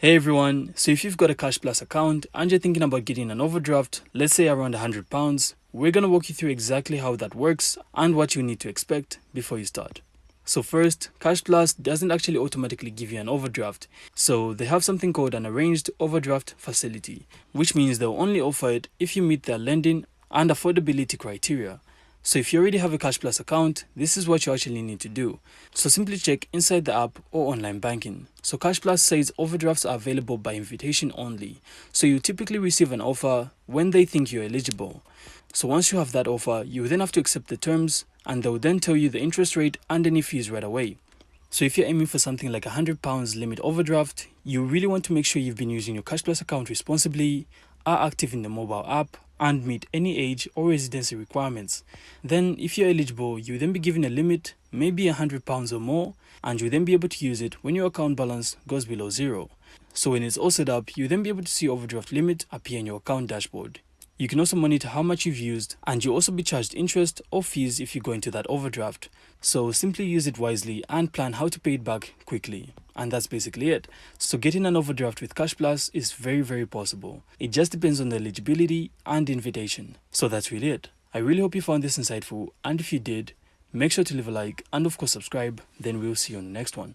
Hey everyone, so if you've got a Cashplus account and you're thinking about getting an overdraft, let's say around £100, we're going to walk you through exactly how that works and what you need to expect before you start. So first, Cashplus doesn't actually automatically give you an overdraft, so they have something called an arranged overdraft facility, which means they'll only offer it if you meet their lending and affordability criteria. So if you already have a Cashplus account, this is what you actually need to do. So simply check inside the app or online banking. So Cashplus says overdrafts are available by invitation only. So you typically receive an offer when they think you're eligible. So once you have that offer, you then have to accept the terms and they'll then tell you the interest rate and any fees right away. So if you're aiming for something like £100 limit overdraft, you really want to make sure you've been using your Cashplus account responsibly, are active in the mobile app, and meet any age or residency requirements. Then if you're eligible, you'll then be given a limit, maybe £100 or more, and you'll then be able to use it when your account balance goes below zero. So when it's all set up, you'll then be able to see overdraft limit appear in your account dashboard. You can also monitor how much you've used, and you'll also be charged interest or fees if you go into that overdraft. So simply use it wisely and plan how to pay it back quickly. And that's basically it. So getting an overdraft with Cashplus is very possible. It just depends on the eligibility and invitation. So that's really it. I really hope you found this insightful, and if you did, make sure to leave a like and of course subscribe. Then we'll see you on the next one.